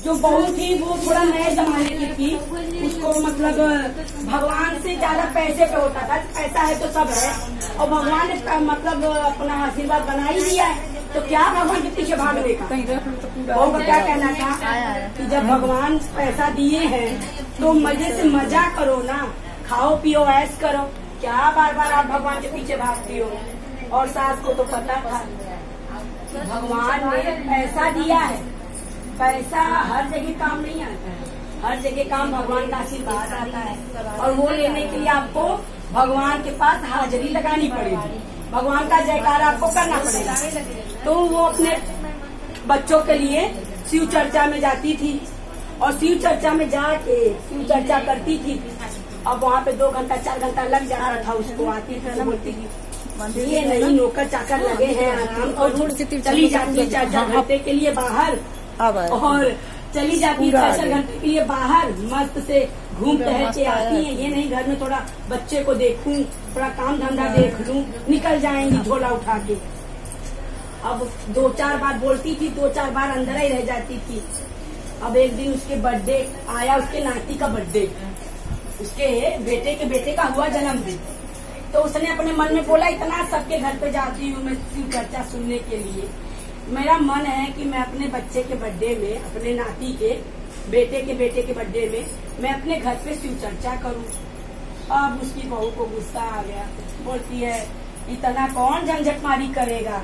जो बहू थी वो थोड़ा नए जमाने की थी, उसको मतलब भगवान से ज्यादा पैसे पे होता था, पैसा है तो सब है, और भगवान ने मतलब अपना आशीर्वाद बना ही दिया है, तो क्या भगवान के पीछे भागने का। बहू का क्या कहना था कि जब भगवान पैसा दिए हैं तो मजे से मजा करो ना, खाओ पियो ऐश करो, क्या बार बार आप भगवान के पीछे भागती हो। और सास को तो पता था भगवान ने पैसा दिया है, पैसा हर जगह काम नहीं आता है, हर जगह काम भगवान का आशीर्वाद आता है, और वो लेने के लिए आपको भगवान के पास हाजिरी लगानी पड़ेगी, भगवान का जयकारा आपको करना पड़ेगा। तो वो अपने बच्चों के लिए शिव चर्चा में जाती थी, और शिव चर्चा में जाके शिव चर्चा करती थी। अब वहाँ पे 2 घंटा 4 घंटा लग जा रहा था उसको, आती थी बोलती थी ये नहीं नौकर चाकर लगे हैं, आराम और चली जाती है 4-4 घंटे के लिए बाहर, और चली जाती है 4-4 घंटे के लिए बाहर, मस्त से घूम टहल के आती है। ये नहीं घर में थोड़ा बच्चे को देखूं, थोड़ा काम धंधा देख लूं, निकल जाएंगी झोला उठा के। अब 2-4 बार बोलती थी, 2-4 बार अंदर ही रह जाती थी। अब एक दिन उसके बर्थडे आया, उसके नाती का बर्थडे, उसके बेटे का हुआ जन्मदिन, तो उसने अपने मन में बोला इतना सबके घर पे जाती हूँ मैं शिव चर्चा सुनने के लिए, मेरा मन है कि मैं अपने बच्चे के बर्थडे में, अपने नाती के बेटे के बर्थडे में मैं अपने घर पे शिव चर्चा करूँ। अब उसकी बहू को गुस्सा आ गया, बोलती है इतना कौन झंझटमारी करेगा,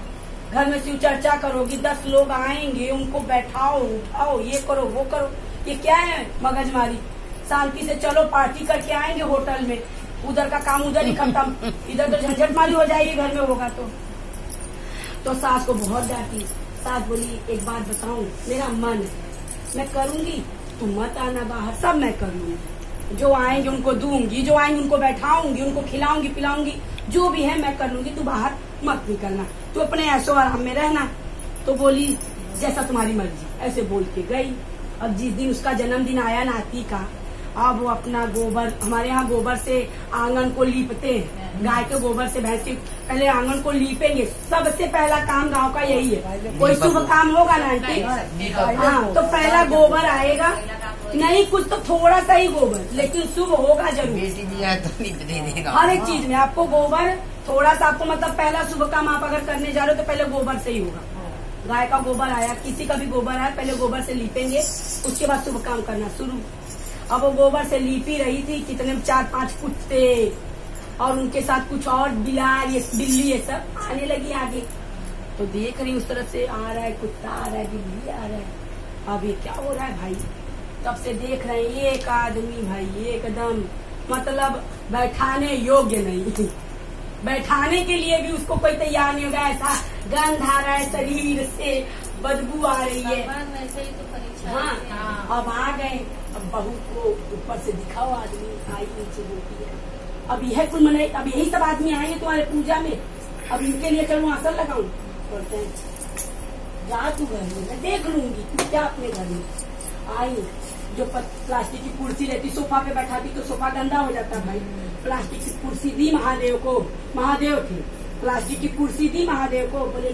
घर में शिव चर्चा करोगी 10 लोग आएंगे, उनको बैठाओ उठाओ, ये करो वो करो, ये क्या है मगजमारी, शांति से चलो पार्टी करके आएंगे होटल में, उधर का काम उधर ही खत्म, इधर तो झंझटमारी हो जाएगी घर में होगा तो सास को बहुत डांटी। सास बोली एक बात बताऊं, मेरा मन है मैं करूंगी, तुम मत आना बाहर, सब मैं करूंगी, जो आएंगे उनको दूंगी, जो आएंगे उनको बैठाऊंगी, उनको खिलाऊंगी पिलाऊंगी, जो भी है मैं कर लूंगी, तू बाहर मत निकलना, तू अपने ऐशो आराम में रहना। तो बोली जैसा तुम्हारी मर्जी, ऐसे बोल के गई। अब जिस दिन उसका जन्मदिन आया नाती का, अब वो अपना गोबर, हमारे यहाँ गोबर से आंगन को लीपते हैं, गाय के गोबर से भैंस के पहले आंगन को लीपेंगे, सबसे पहला काम गांव का यही है। कोई शुभ काम होगा ना आंटी, हाँ तो पहला गोबर आएगा, नहीं कुछ तो थोड़ा सा ही गोबर, लेकिन शुभ होगा जरूर, हर एक चीज में आपको गोबर थोड़ा सा, आपको मतलब पहला शुभ काम आप अगर करने जा रहे हो तो पहले गोबर से ही होगा। गाय का गोबर आया, किसी का भी गोबर आया, पहले गोबर से लीपेंगे, उसके बाद शुभ काम करना शुरू। अब वो गोबर से लीपी रही थी, कितने 4-5 कुत्ते और उनके साथ कुछ और बिल्ली ये सब आने लगी आगे, तो देख रही उस तरफ से आ रहा है कुत्ता, आ रहा है बिल्ली आ रहा है। अब ये क्या हो रहा है भाई, तब से देख रहे हैं एक आदमी भाई एकदम मतलब बैठाने योग्य नहीं, बैठाने के लिए भी उसको कोई तैयार नहीं होगा, ऐसा गंध आ रहा है शरीर से, बदबू आ रही है। हाँ अब आ गए, अब बहू को ऊपर से दिखाओ, आदमी आई नीचे होती है। अब यह कुल मने, अब यही सब आदमी आएंगे तुम्हारे पूजा में, अब इनके लिए चलूँ आसन लगाऊं, बोलते हैं जा तू घर में, मैं देख लूंगी तू क्या अपने घर में। आई जो प्लास्टिक की कुर्सी रहती, सोफा पे बैठाती तो सोफा गंदा हो जाता भाई, प्लास्टिक की कुर्सी दी महादेव को, महादेव थे, प्लास्टिक की कुर्सी दी महादेव को, बोले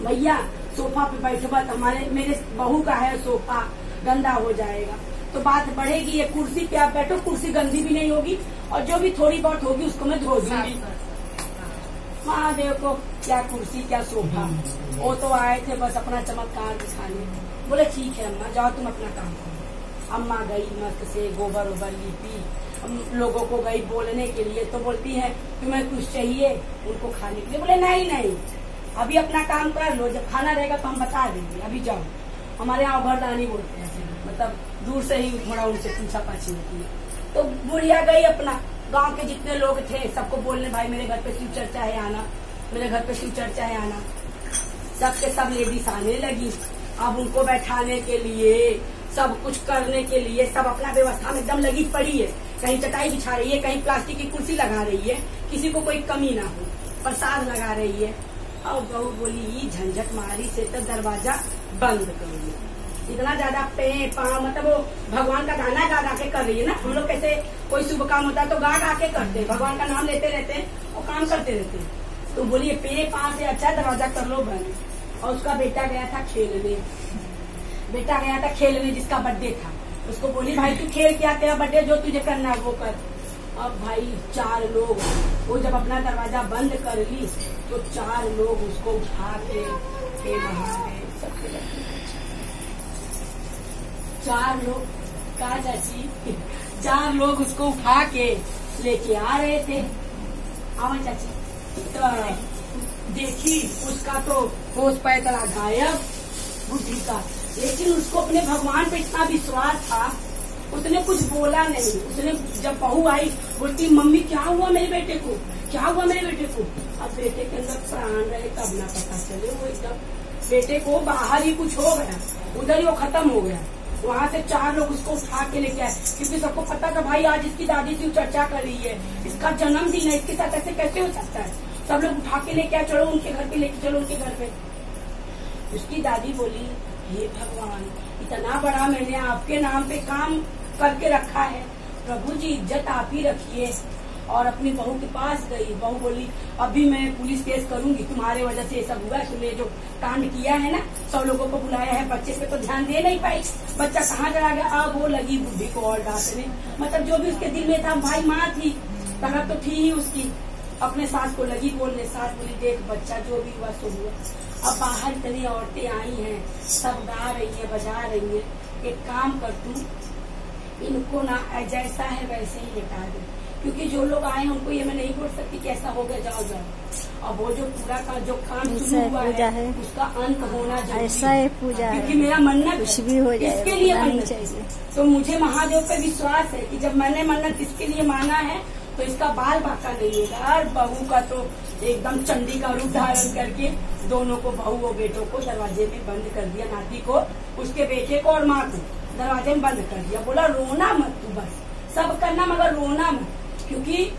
भैया सोफा पे बैठो, बात हमारे मेरे बहू का है सोफा, गंदा हो जाएगा तो बात बढ़ेगी, ये कुर्सी पे आप बैठो, कुर्सी गंदी भी नहीं होगी, और जो भी थोड़ी बहुत होगी उसको मैं धो दूंगी। महादेव को क्या कुर्सी क्या सोफा, वो तो आए थे बस अपना चमत्कार दिखाने। बोले ठीक है अम्मा जाओ तुम अपना काम करो। अम्मा गई मस्त से गोबर ओबर लीपी, लोगों को गई बोलने के लिए, तो बोलती है तुम्हें कुछ चाहिए उनको खाने के लिए, बोले नहीं अभी अपना काम कर लो, जब खाना रहेगा तो हम बता देंगे, अभी जाओ। हमारे यहाँ भरदानी बोलते हैं, मतलब दूर से ही थोड़ा उनसे पूछा पाछी होती है। तो बुढ़िया गई अपना, गांव के जितने लोग थे सबको बोलने भाई मेरे घर पे शिव चर्चा है आना, मेरे घर पे शिव चर्चा है आना। सबके सब लेडीज आने लगी, अब उनको बैठाने के लिए सब कुछ करने के लिए सब अपना व्यवस्था में एकदम लगी पड़ी है, कहीं चटाई बिछा रही है, कहीं प्लास्टिक की कुर्सी लगा रही है, किसी को कोई कमी ना हो, प्रसाद लगा रही है। और बहू बोली ये झंझट मारी से तो दरवाजा बंद करो, इतना ज्यादा पे मतलब वो भगवान का गाना गा के कर रही है ना, हम लोग कैसे कोई शुभ काम होता है तो गा के करते हैं, भगवान का नाम लेते रहते हैं और काम करते रहते हैं। तो बोलिए पे 5 से अच्छा दरवाजा कर लो बंद। और उसका बेटा गया था खेलने, बेटा गया था खेलने, जिसका बर्थडे था, उसको बोली भाई तू खेल क्या, तेरा बर्थडे जो तुझे करना है वो कर। अब भाई 4 लोग, वो जब अपना दरवाजा बंद कर ली तो 4 लोग उसको उठा के महादेव सबके लगे। 4 लोग कहा चाची, 4 लोग उसको उठा के लेके आ रहे थे। आवा चाची, तो देखी उसका तो होश पैतरा गायब बुद्धि का, लेकिन उसको अपने भगवान पे इतना विश्वास था, उसने कुछ बोला नहीं। उसने जब बहू आई बोलती मम्मी क्या हुआ मेरे बेटे को, क्या हुआ मेरे बेटे को। अब बेटे के अंदर प्राण रहे तब ना पता चले, वो एकदम बेटे को बाहर ही कुछ हो गया, उधर ही वो खत्म हो गया। वहाँ से 4 लोग उसको उठा के लेके आए, क्योंकि सबको पता था भाई आज इसकी दादी से चर्चा कर रही है, इसका जन्मदिन है, इसके साथ ऐसे कैसे हो सकता है। सब लोग उठा के लेके आए, चलो उनके घर पे लेके चलो, उनके घर पे। उसकी दादी बोली हे भगवान, इतना बड़ा मैंने आपके नाम पे काम करके रखा है, प्रभु जी इज्जत आप ही रखिए। और अपनी बहू के पास गई, बहू बोली अभी मैं पुलिस केस करूंगी, तुम्हारे वजह से ये सब हुआ, तुमने जो कांड किया है ना, 100 लोगों को बुलाया है, बच्चे पे तो ध्यान दे नहीं पाई, बच्चा कहाँ चला गया। अब वो लगी बुद्धि को और डांटने, मतलब जो भी उसके दिल में था, भाई माँ थी तलब तो थी ही उसकी, अपने सास को लगी बोलने। सास बोली देख बच्चा जो भी हुआ सो हुआ, अब बाहर इतनी औरतें आई हैं, सब गा रही है, बजा रही है, एक काम कर तू इनको ना जैसा है वैसे ही लेटा दे, क्योंकि जो लोग आए हैं उनको ये मैं नहीं बोल सकती कैसा हो गया, जाओ जाओ। और वो जो पूरा का जो काम शुरू हुआ है उसका अंत होना जरूरी, ऐसा है पूजा, क्योंकि मेरा मन्नत कुछ भी हो जाए इसके लिए मन्नत चाहिए। तो मुझे महादेव पे विश्वास है कि जब मैंने मन्नत इसके लिए माना है तो इसका बाल बाका नहीं होगा। और बहू का तो एकदम चंडी का रूप धारण करके दोनों को, बहू और बेटों को दरवाजे में बंद कर दिया, नाती को, उसके बेटे को और माँ को दरवाजे में बंद कर दिया। बोला रोना मत तू, बस सब करना मगर रोना मत, क्योंकि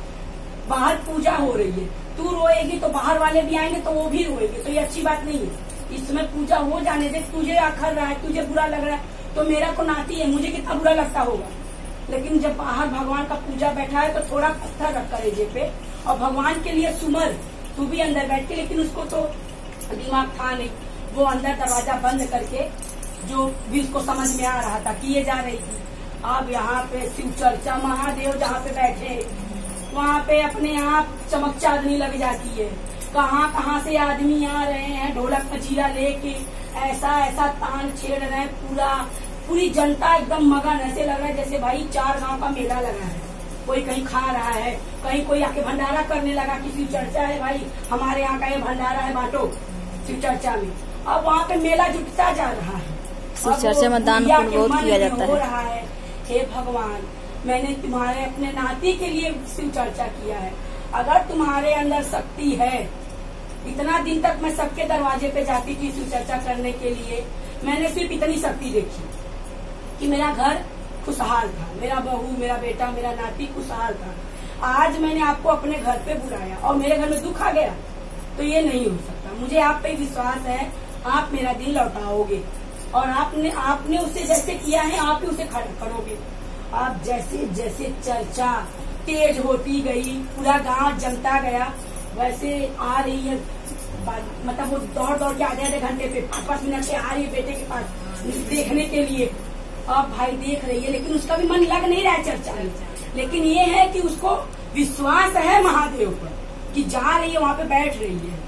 बाहर पूजा हो रही है, तू रोएगी तो बाहर वाले भी आएंगे तो वो भी रोएंगे, तो ये अच्छी बात नहीं है। इसमें पूजा हो जाने दे, तुझे आखर रहा है, तुझे बुरा लग रहा है, तो मेरा को नाती है, मुझे कितना बुरा लगता होगा। लेकिन जब बाहर भगवान का पूजा बैठा है तो थोड़ा पत्थर रख करेजे पे और भगवान के लिए सुमर, तू भी अंदर बैठ के। लेकिन उसको तो दिमाग था नहीं, वो अंदर दरवाजा बंद करके जो भी उसको समझ में आ रहा था किए जा रही थी। अब यहाँ पे शिव चर्चा, महादेव जहाँ पे बैठे वहाँ पे अपने आप चमक चांदनी लग जाती है, कहाँ कहाँ से आदमी आ रहे हैं ढोलक मचीला लेके, ऐसा ऐसा तान छेड़ रहे हैं, पूरी जनता एकदम मगन, ऐसे लग रहा है जैसे भाई 4 गांव का मेला लगा है। कोई कहीं खा रहा है, कहीं कोई आके भंडारा करने लगा कि शिव चर्चा है भाई, हमारे यहाँ का ये भंडारा है, बांटो शिव चर्चा में। अब वहाँ पे मेला जुटता जा रहा है, शिव चर्चा में दान पुण्य बहुत किया जाता हो रहा है। हे भगवान, मैंने तुम्हारे अपने नाती के लिए शिव चर्चा किया है, अगर तुम्हारे अंदर शक्ति है, इतना दिन तक मैं सबके दरवाजे पे जाती थी शिव चर्चा करने के लिए, मैंने सिर्फ इतनी शक्ति देखी कि मेरा घर खुशहाल था, मेरा बहू, मेरा बेटा, मेरा नाती खुशहाल था। आज मैंने आपको अपने घर पे बुलाया और मेरे घर में दुख आ गया, तो ये नहीं हो सकता। मुझे आप पे विश्वास है, आप मेरा दिल लौटाओगे और आपने उससे जैसे किया है आप ही उसे करोगे। आप जैसे जैसे चर्चा तेज होती गई, पूरा गांव जमता गया, वैसे आ रही है, मतलब वो दौड़ दौड़ के आधे घंटे पे 5-5 मिनट से आ रही है बेटे के पास देखने के लिए। अब भाई देख रही है, लेकिन उसका भी मन लग नहीं रहा है चर्चा में, लेकिन ये है कि उसको विश्वास है महादेव पर कि जा रही है, वहाँ पे बैठ रही है।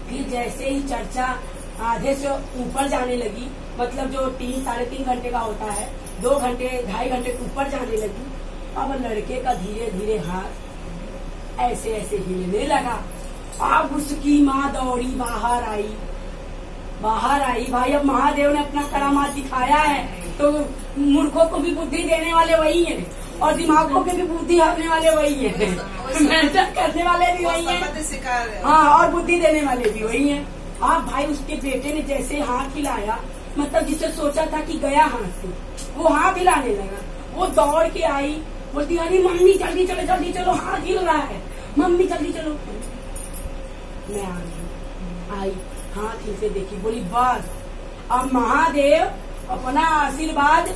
फिर जैसे ही चर्चा आधे से ऊपर जाने लगी, मतलब जो 3-3.5 घंटे का होता है, 2 घंटे 2.5 घंटे ऊपर जाने लगी, अब लड़के का धीरे धीरे हाथ ऐसे ऐसे हिलने लगा। अब उसकी माँ दौड़ी बाहर आई भाई। अब महादेव ने अपना करामात दिखाया है, तो मूर्खों को भी बुद्धि देने वाले वही हैं और दिमागों के भी बुद्धि हारने वाले वही हैं, मेहनत करने वाले भी वही हैं, हाँ, और बुद्धि देने वाले भी वही हैं। अब भाई उसके बेटे ने जैसे हाथ हिलाया, मतलब जिसे सोचा था कि गया हाथ से, वो हाथ हिलाने लगा। वो दौड़ के आई, बोलती अरे मम्मी जल्दी चलो, हाथ हिल रहा है, मम्मी जल्दी चलो। मैं आई हाथ हिल से देखी, बोली बस अब महादेव अपना आशीर्वाद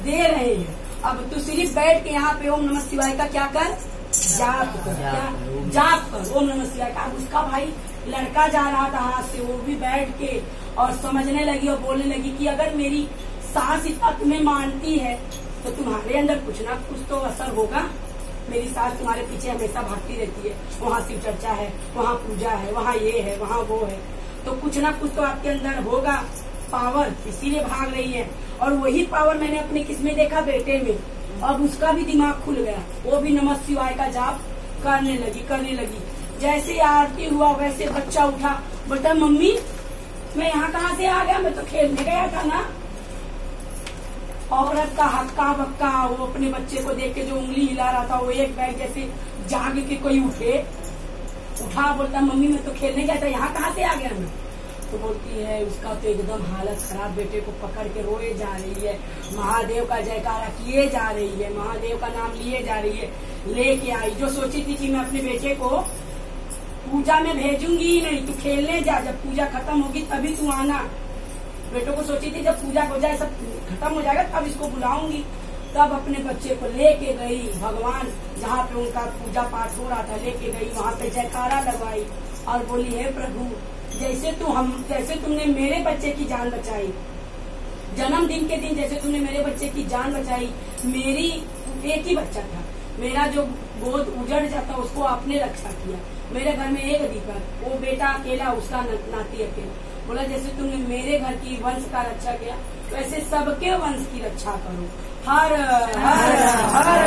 दे रहे हैं, अब तू सिर्फ बैठ के यहाँ पे ओम नमः शिवाय का क्या कर, जाप कर, ओम नमः शिवाय का। अब उसका भाई लड़का जा रहा था हाथ से, वो भी बैठ के और समझने लगी और बोलने लगी कि अगर मेरी सास इतना तुम्हें मानती है तो तुम्हारे अंदर कुछ ना कुछ तो असर होगा। मेरी सास तुम्हारे पीछे हमेशा भागती रहती है, वहाँ शिव चर्चा है, वहाँ पूजा है, वहाँ ये है, वहाँ वो है, तो कुछ ना कुछ तो आपके अंदर होगा पावर, इसीलिए भाग रही है। और वही पावर मैंने अपने किसमें देखा, बेटे में। अब उसका भी दिमाग खुल गया, वो भी नमः शिवाय का जाप करने लगी। जैसे आरती हुआ वैसे बच्चा उठा, बोलता मम्मी मैं यहाँ कहाँ से आ गया, मैं तो खेलने गया था ना। औरत का हक्का बक्का, वो अपने बच्चे को देख के जो उंगली हिला रहा था, वो एक बैग जैसे जाग के कोई उठा, बोलता मम्मी मैं तो खेलने गया था, यहाँ कहाँ से आ गया मैं। तो बोलती है उसका तो एकदम हालत खराब, बेटे को पकड़ के रोए जा रही है, महादेव का जयकारा किए जा रही है, महादेव का नाम लिए जा रही है। लेके आई, जो सोची थी कि मैं अपने बेटे को पूजा में भेजूंगी ही नहीं, तू खेलने जा, जब पूजा खत्म होगी तभी तू आना। बेटों को सोची थी जब पूजा हो जाए, सब खत्म हो जाएगा तब इसको बुलाऊंगी। तब अपने बच्चे को लेके गई भगवान जहाँ पे उनका पूजा पाठ हो रहा था, लेके गई, वहाँ पे जयकारा लगवाई और बोली हे प्रभु जैसे तुमने मेरे बच्चे की जान बचाई, जन्मदिन के दिन जैसे तुमने मेरे बच्चे की जान बचाई, मेरी एक ही बच्चा था, मेरा जो गोद उजड़ जाता उसको आपने रक्षा किया, मेरे घर में एक दीपक, वो बेटा अकेला, उसका नाती अकेला। बोला जैसे तुमने मेरे घर की वंश का रक्षा किया वैसे सबके वंश की रक्षा करो। हर हर हर